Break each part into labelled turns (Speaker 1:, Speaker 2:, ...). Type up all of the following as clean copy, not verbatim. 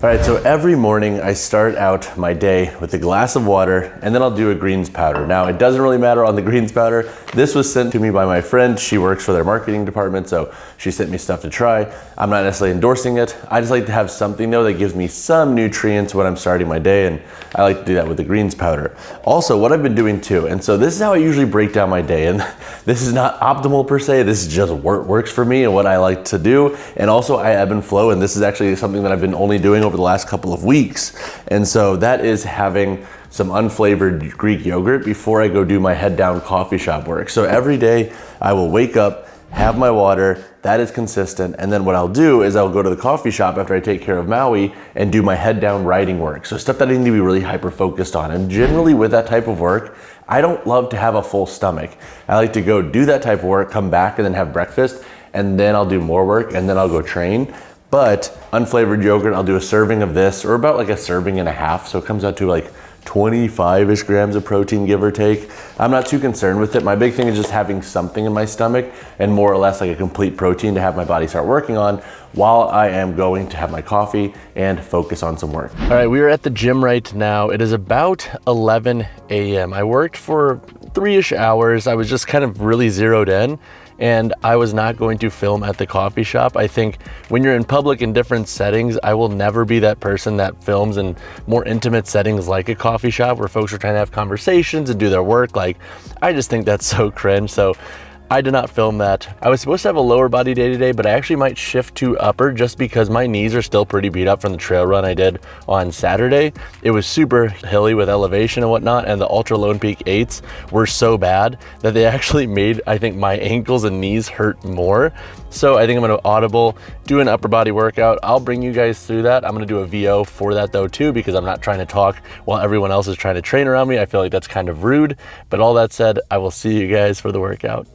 Speaker 1: All right, so every morning I start out my day with a glass of water and then I'll do a greens powder. Now, it doesn't really matter on the greens powder. This was sent to me by my friend. She works for their marketing department, so she sent me stuff to try. I'm not necessarily endorsing it. I just like to have something though that gives me some nutrients when I'm starting my day, and I like to do that with the greens powder. Also, what I've been doing too, and so this is how I usually break down my day, and this is not optimal per se, this is just what works for me and what I like to do. And also I ebb and flow, and this is actually something that I've been only doing over the last couple of weeks. And so that is having some unflavored Greek yogurt before I go do my head down coffee shop work. So every day I will wake up, have my water, that is consistent, and then what I'll do is I'll go to the coffee shop after I take care of Maui and do my head down writing work. So stuff that I need to be really hyper focused on. And generally with that type of work, I don't love to have a full stomach. I like to go do that type of work, come back and then have breakfast, and then I'll do more work, and then I'll go train. But unflavored yogurt, I'll do a serving of this, or about like a serving and a half. So it comes out to like 25-ish grams of protein, give or take. I'm not too concerned with it. My big thing is just having something in my stomach and more or less like a complete protein to have my body start working on while I am going to have my coffee and focus on some work. All right, we are at the gym right now. It is about 11 a.m. I worked for 3-ish hours. I was just kind of really zeroed in, and I was not going to film at the coffee shop. I think when you're in public in different settings, I will never be that person that films in more intimate settings like a coffee shop where folks are trying to have conversations and do their work. Like, I just think that's so cringe. So I did not film that. I was supposed to have a lower body day today, but I actually might shift to upper just because my knees are still pretty beat up from the trail run I did on Saturday. It was super hilly with elevation and whatnot, and the Ultra Lone Peak 8s were so bad that they actually made, I think, my ankles and knees hurt more. So I think I'm gonna audible, do an upper body workout. I'll bring you guys through that. I'm gonna do a VO for that though too, because I'm not trying to talk while everyone else is trying to train around me. I feel like that's kind of rude, but all that said, I will see you guys for the workout.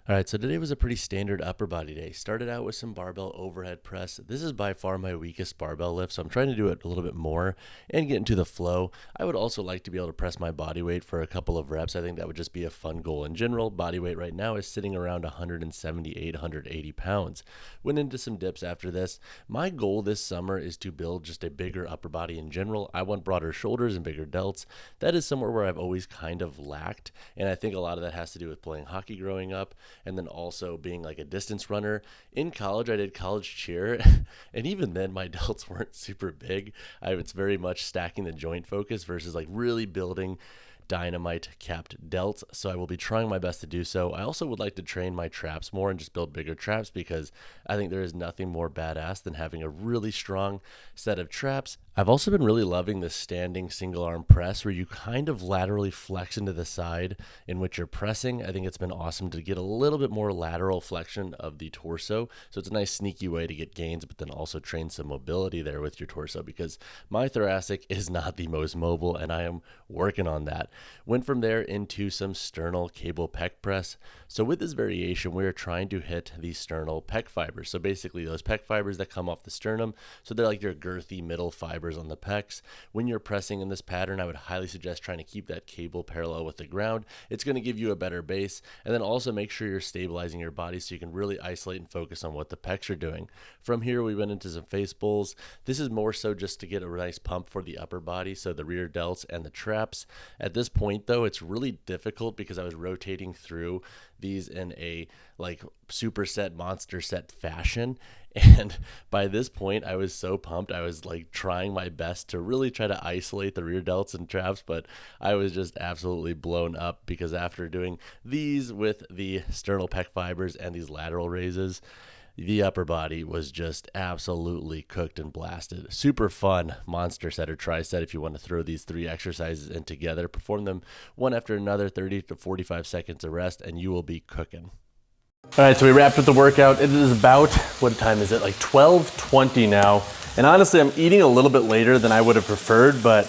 Speaker 1: All right, so today was a pretty standard upper body day. Started out with some barbell overhead press. This is by far my weakest barbell lift, so I'm trying to do it a little bit more and get into the flow. I would also like to be able to press my body weight for a couple of reps. I think that would just be a fun goal. In general, body weight right now is sitting around 178, 180 pounds. Went into some dips after this. My goal this summer is to build just a bigger upper body in general. I want broader shoulders and bigger delts. That is somewhere where I've always kind of lacked, and I think a lot of that has to do with playing hockey growing up, and then also being like a distance runner. In college, I did college cheer, and even then my delts weren't super big. It's very much stacking the joint focus versus like really building dynamite capped delts, so I will be trying my best to do so. I also would like to train my traps more and just build bigger traps, because I think there is nothing more badass than having a really strong set of traps. I've also been really loving the standing single arm press where you kind of laterally flex into the side in which you're pressing. I think it's been awesome to get a little bit more lateral flexion of the torso, so it's a nice sneaky way to get gains, but then also train some mobility there with your torso, because my thoracic is not the most mobile and I am working on that. Went from there into some sternal cable pec press. So with this variation, we are trying to hit the sternal pec fibers. So basically those pec fibers that come off the sternum. So they're like your girthy middle fibers on the pecs. When you're pressing in this pattern, I would highly suggest trying to keep that cable parallel with the ground. It's going to give you a better base. And then also make sure you're stabilizing your body so you can really isolate and focus on what the pecs are doing. From here, we went into some face pulls. This is more so just to get a nice pump for the upper body, so the rear delts and the traps. At this point though, it's really difficult because I was rotating through these in a like superset monster set fashion, and by this point I was so pumped. I was like trying my best to really try to isolate the rear delts and traps, but I was just absolutely blown up, because after doing these with the sternal pec fibers and these lateral raises, the upper body was just absolutely cooked and blasted. Super fun monster set or tri-set if you want to throw these 3 exercises in together. Perform them one after another, 30 to 45 seconds of rest, and you will be cooking. All right, so we wrapped with the workout. It is about, what time is it? Like 12:20 now. And honestly, I'm eating a little bit later than I would have preferred, but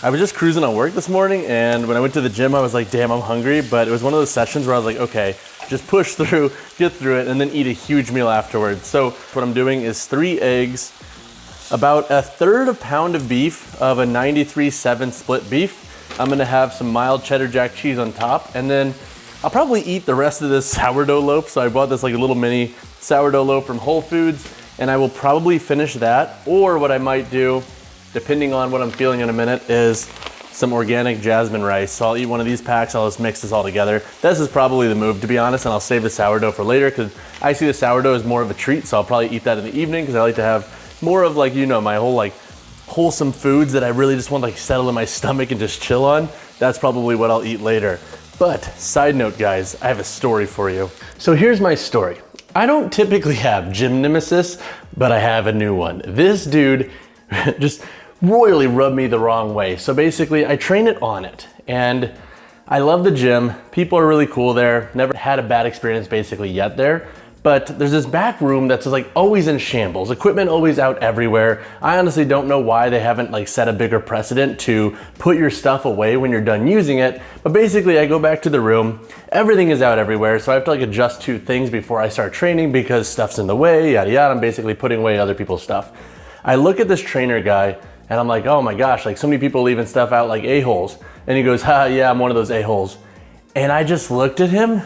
Speaker 1: I was just cruising on work this morning, and when I went to the gym, I was like, damn, I'm hungry. But it was one of those sessions where I was like, okay, just push through, get through it, and then eat a huge meal afterwards. So what I'm doing is 3 eggs, about 1/3 pound of beef of a 93/7 split beef. I'm gonna have some mild cheddar jack cheese on top, and then I'll probably eat the rest of this sourdough loaf. So I bought this like a little mini sourdough loaf from Whole Foods, and I will probably finish that. Or what I might do, depending on what I'm feeling in a minute, is some organic jasmine rice. So I'll eat one of these packs, I'll just mix this all together. This is probably the move, to be honest, and I'll save the sourdough for later because I see the sourdough as more of a treat, so I'll probably eat that in the evening because I like to have more of like, you know, my whole like wholesome foods that I really just want to like settle in my stomach and just chill on. That's probably what I'll eat later. But side note, guys, I have a story for you. So here's my story. I don't typically have gym nemesis, but I have a new one. This dude just royally rubbed me the wrong way. So basically I train it on it, and I love the gym. People are really cool there. Never had a bad experience basically yet there. But there's this back room that's like always in shambles. Equipment always out everywhere. I honestly don't know why they haven't like set a bigger precedent to put your stuff away when you're done using it. But basically I go back to the room, everything is out everywhere. So I have to like adjust two things before I start training because stuff's in the way, yada yada. I'm basically putting away other people's stuff. I look at this trainer guy and I'm like, oh my gosh, like so many people leaving stuff out like a-holes. And he goes, ha, yeah, I'm one of those a-holes. And I just looked at him,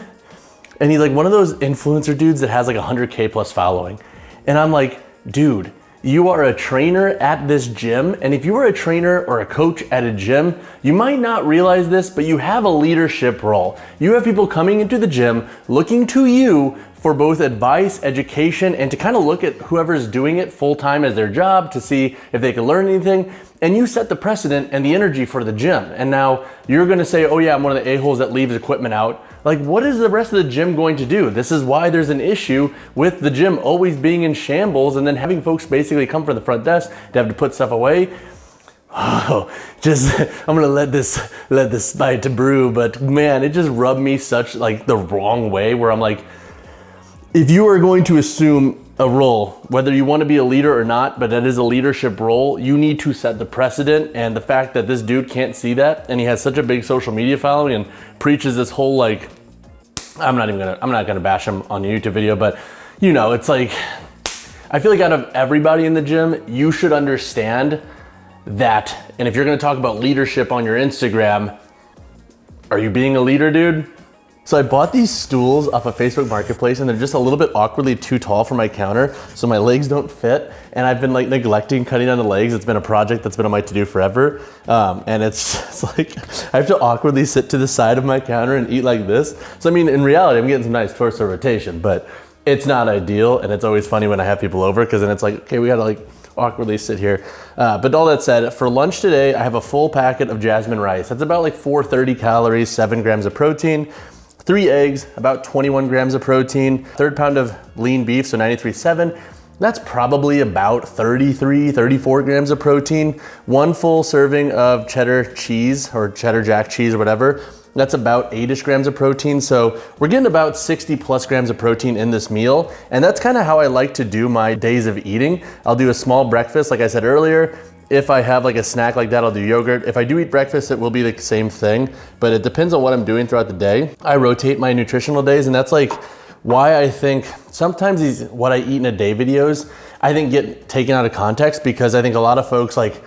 Speaker 1: and he's like one of those influencer dudes that has like 100K plus following. And I'm like, dude, you are a trainer at this gym. And if you were a trainer or a coach at a gym, you might not realize this, but you have a leadership role. You have people coming into the gym looking to you for both advice, education, and to kind of look at whoever's doing it full time as their job to see if they can learn anything. And you set the precedent and the energy for the gym. And now you're gonna say, oh yeah, I'm one of the a-holes that leaves equipment out. Like, what is the rest of the gym going to do? This is why there's an issue with the gym always being in shambles and then having folks basically come from the front desk to have to put stuff away. Oh, I'm gonna let this spite to brew, but man, it just rubbed me such like the wrong way where I'm like, if you are going to assume a role, whether you want to be a leader or not, but that is a leadership role, you need to set the precedent. And the fact that this dude can't see that, and he has such a big social media following and preaches this whole like, I'm not gonna bash him on a YouTube video, but you know, it's like, I feel like out of everybody in the gym, you should understand that. And if you're gonna talk about leadership on your Instagram, are you being a leader, dude? So I bought these stools off of Facebook Marketplace, and they're just a little bit awkwardly too tall for my counter, so my legs don't fit. And I've been like neglecting cutting down the legs. It's been a project that's been on my to-do forever. And it's like, I have to awkwardly sit to the side of my counter and eat like this. So I mean, in reality, I'm getting some nice torso rotation, but it's not ideal. And it's always funny when I have people over, because then it's like, okay, we gotta like awkwardly sit here. But all that said, for lunch today, I have a full packet of jasmine rice. That's about like 430 calories, 7 grams of protein. 3 eggs, about 21 grams of protein, 1/3 pound of lean beef, so 93.7. That's probably about 34 grams of protein. 1 full serving of cheddar cheese or cheddar jack cheese or whatever. That's about 8-ish grams of protein. So we're getting about 60 plus grams of protein in this meal. And that's kind of how I like to do my days of eating. I'll do a small breakfast, like I said earlier. If I have like a snack like that, I'll do yogurt. If I do eat breakfast, it will be the same thing, but it depends on what I'm doing throughout the day. I rotate my nutritional days, and that's like why I think sometimes these what I eat in a day videos, I think get taken out of context, because I think a lot of folks like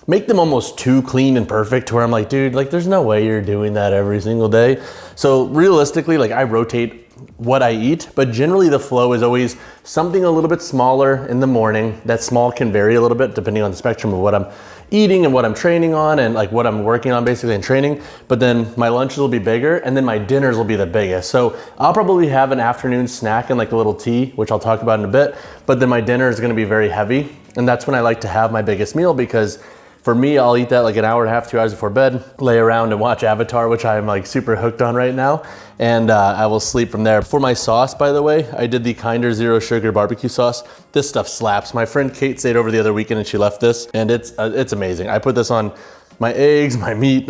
Speaker 1: make them almost too clean and perfect to where I'm like, dude, like there's no way you're doing that every single day. So realistically, like I rotate what I eat, but generally the flow is always something a little bit smaller in the morning. That small can vary a little bit depending on the spectrum of what I'm eating and what I'm training on and like what I'm working on basically in training. But then my lunches will be bigger, and then my dinners will be the biggest. So I'll probably have an afternoon snack and like a little tea, which I'll talk about in a bit, but then my dinner is gonna be very heavy. And that's when I like to have my biggest meal, because for me, I'll eat that like an hour and a half, 2 hours before bed, lay around and watch Avatar, which I'm like super hooked on right now. And I will sleep from there. For my sauce, by the way, I did the Kinder Zero Sugar barbecue sauce. This stuff slaps. My friend Kate stayed over the other weekend and she left this, and it's amazing. I put this on my eggs, my meat.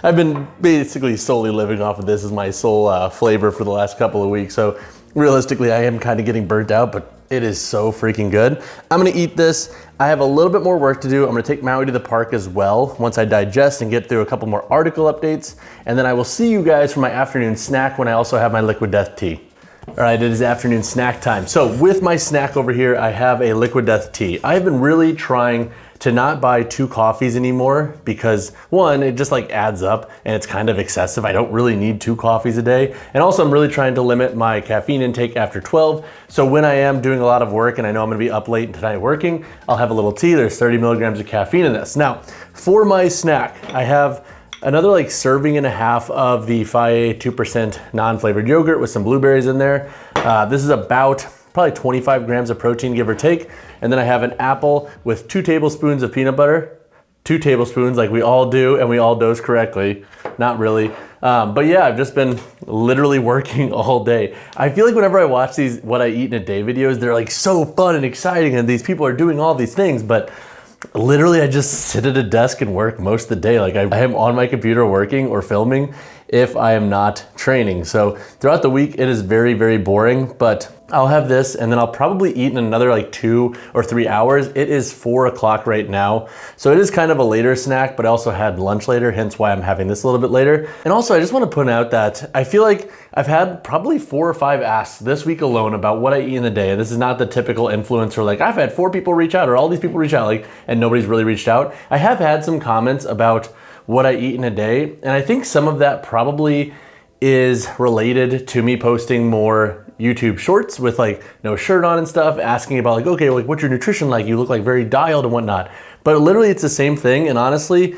Speaker 1: I've been basically solely living off of this as my sole flavor for the last couple of weeks. So realistically, I am kind of getting burnt out, but it is so freaking good. I'm gonna eat this. I have a little bit more work to do. I'm gonna take Maui to the park as well once I digest and get through a couple more article updates. And then I will see you guys for my afternoon snack when I also have my Liquid Death tea. All right, it is afternoon snack time. So with my snack over here, I have a Liquid Death tea. I've been really trying to not buy 2 coffees anymore because one, it just like adds up and it's kind of excessive. I don't really need 2 coffees a day. And also I'm really trying to limit my caffeine intake after 12. So when I am doing a lot of work and I know I'm gonna be up late tonight working, I'll have a little tea. There's 30 milligrams of caffeine in this. Now, for my snack, I have another like serving and a half of the Faye 2% non-flavored yogurt with some blueberries in there. This is about probably 25 grams of protein, give or take. And then I have an apple with 2 tablespoons of peanut butter. 2 tablespoons like we all do, and we all dose correctly. Not really. But yeah, I've just been literally working all day. I feel like whenever I watch these what I eat in a day videos, they're like so fun and exciting and these people are doing all these things, but literally I just sit at a desk and work most of the day. Like I am on my computer working or filming if I am not training. So throughout the week, it is very, very boring, but I'll have this and then I'll probably eat in another like 2 or 3 hours. It is 4 o'clock right now. So it is kind of a later snack, but I also had lunch later, hence why I'm having this a little bit later. And also I just want to point out that I feel like I've had probably 4 or 5 asks this week alone about what I eat in the day. And this is not the typical influencer, like I've had 4 people reach out or all these people reach out, like, and nobody's really reached out. I have had some comments about what I eat in a day. And I think some of that probably is related to me posting more YouTube shorts with like no shirt on and stuff, asking about like, okay, like what's your nutrition like? You look like very dialed and whatnot. But literally it's the same thing. And honestly,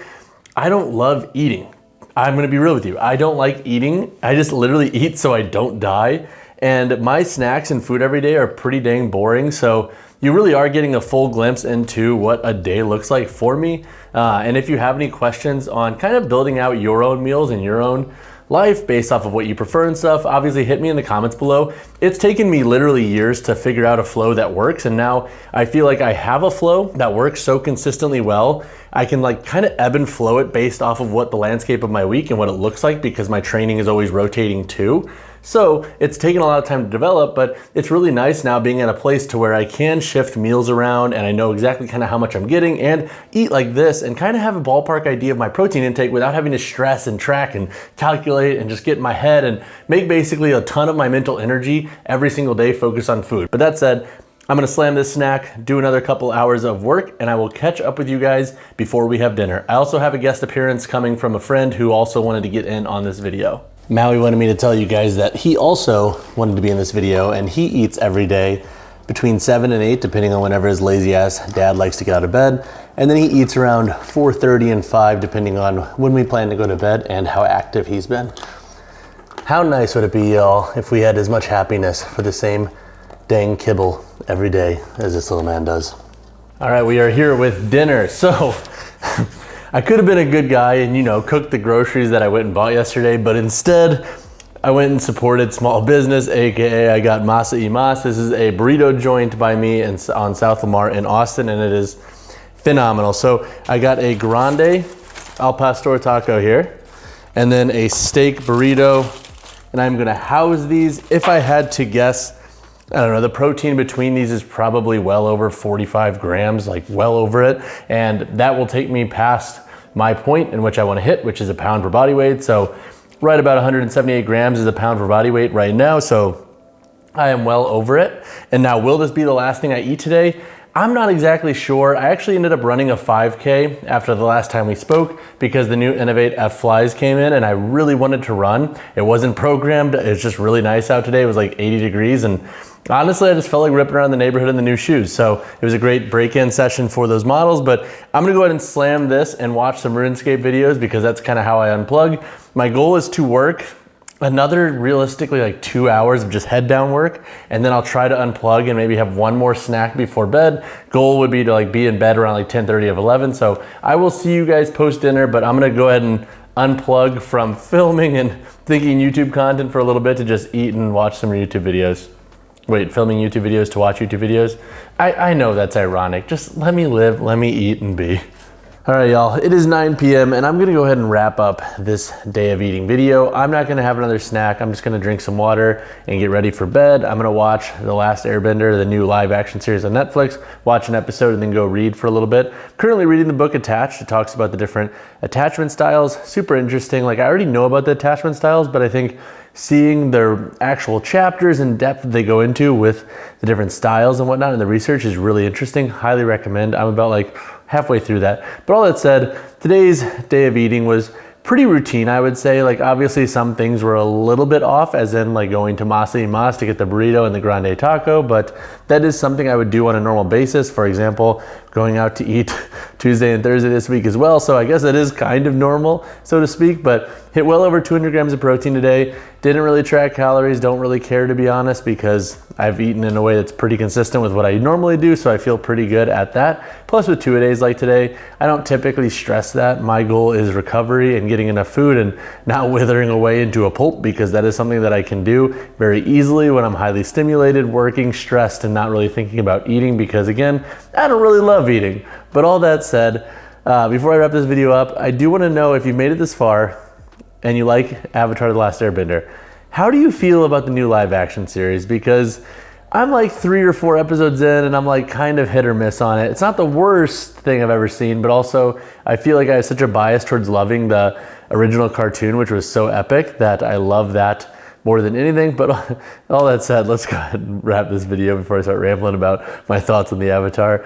Speaker 1: I don't love eating. I'm gonna be real with you. I don't like eating. I just literally eat so I don't die. And my snacks and food every day are pretty dang boring. So you really are getting a full glimpse into what a day looks like for me. And if you have any questions on kind of building out your own meals and your own life based off of what you prefer and stuff, obviously hit me in the comments below. It's taken me literally years to figure out a flow that works, and now I feel like I have a flow that works so consistently well. I can like kind of ebb and flow it based off of what the landscape of my week and what it looks like, because my training is always rotating too. So it's taken a lot of time to develop, but it's really nice now being at a place to where I can shift meals around and I know exactly kind of how much I'm getting and eat like this and kind of have a ballpark idea of my protein intake without having to stress and track and calculate and just get in my head and make basically a ton of my mental energy every single day focus on food. But that said, I'm gonna slam this snack, do another couple hours of work, and I will catch up with you guys before we have dinner. I also have a guest appearance coming from a friend who also wanted to get in on this video. Maui wanted me to tell you guys that he also wanted to be in this video, and he eats every day between 7 and 8, depending on whenever his lazy ass dad likes to get out of bed. And then he eats around 4:30 and 5, depending on when we plan to go to bed and how active he's been. How nice would it be, y'all, if we had as much happiness for the same dang kibble every day as this little man does. All right, we are here with dinner. So I could have been a good guy and, you know, cooked the groceries that I went and bought yesterday, but instead I went and supported small business, AKA I got Masa y Mas. This is a burrito joint by me on South Lamar in Austin, and it is phenomenal. So I got a grande al pastor taco here, and then a steak burrito, and I'm gonna house these. If I had to guess, I don't know, the protein between these is probably well over 45 grams, like well over it. And that will take me past my point in which I wanna hit, which is a pound per body weight. So right about 178 grams is a pound per body weight right now. So I am well over it. And now, will this be the last thing I eat today? I'm not exactly sure. I actually ended up running a 5K after the last time we spoke because the new Innovate F Flies came in and I really wanted to run. It wasn't programmed. It's just really nice out today. It was like 80 degrees and honestly, I just felt like ripping around the neighborhood in the new shoes. So it was a great break-in session for those models, but I'm gonna go ahead and slam this and watch some RuneScape videos because that's kind of how I unplug. My goal is to work another realistically like 2 hours of just head down work, and then I'll try to unplug and maybe have one more snack before bed. Goal would be to like be in bed around like 10:30 of 11. So I will see you guys post dinner, but I'm gonna go ahead and unplug from filming and thinking YouTube content for a little bit to just eat and watch some YouTube videos. Wait, filming YouTube videos to watch YouTube videos? I know that's ironic. Just let me live, let me eat and be. All right, y'all, it is 9 p.m. and I'm gonna go ahead and wrap up this day of eating video. I'm not gonna have another snack. I'm just gonna drink some water and get ready for bed. I'm gonna watch The Last Airbender, the new live action series on Netflix, watch an episode and then go read for a little bit. Currently reading the book Attached. It talks about the different attachment styles. Super interesting. Like, I already know about the attachment styles, but I think seeing their actual chapters and depth that they go into with the different styles and whatnot and the research is really interesting. Highly recommend. I'm about like halfway through that. But all that said, today's day of eating was pretty routine, I would say. Like obviously some things were a little bit off, as in like going to Masa to get the burrito and the grande taco, but that is something I would do on a normal basis. For example, going out to eat Tuesday and Thursday this week as well. So I guess it is kind of normal, so to speak, but hit well over 200 grams of protein today. Didn't really track calories, don't really care to be honest, because I've eaten in a way that's pretty consistent with what I normally do, so I feel pretty good at that. Plus with 2-a-days like today, I don't typically stress that. My goal is recovery and getting enough food and not withering away into a pulp, because that is something that I can do very easily when I'm highly stimulated, working, stressed, and not really thinking about eating, because again, I don't really love eating. But all that said, before I wrap this video up, I do want to know if you made it this far and you like Avatar: The Last Airbender, how do you feel about the new live action series? Because I'm like 3 or 4 episodes in and I'm like kind of hit or miss on it. It's not the worst thing I've ever seen, but also I feel like I have such a bias towards loving the original cartoon, which was so epic, that I love that more than anything. But all that said, let's go ahead and wrap this video before I start rambling about my thoughts on the Avatar.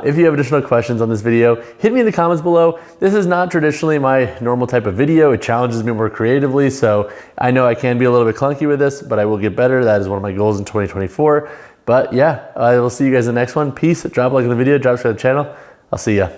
Speaker 1: If you have additional questions on this video, hit me in the comments below. This is not traditionally my normal type of video. It challenges me more creatively, so I know I can be a little bit clunky with this, but I will get better. That is one of my goals in 2024. But yeah, I will see you guys in the next one. Peace. Drop a like on the video, drop subscribe to the channel. I'll see ya.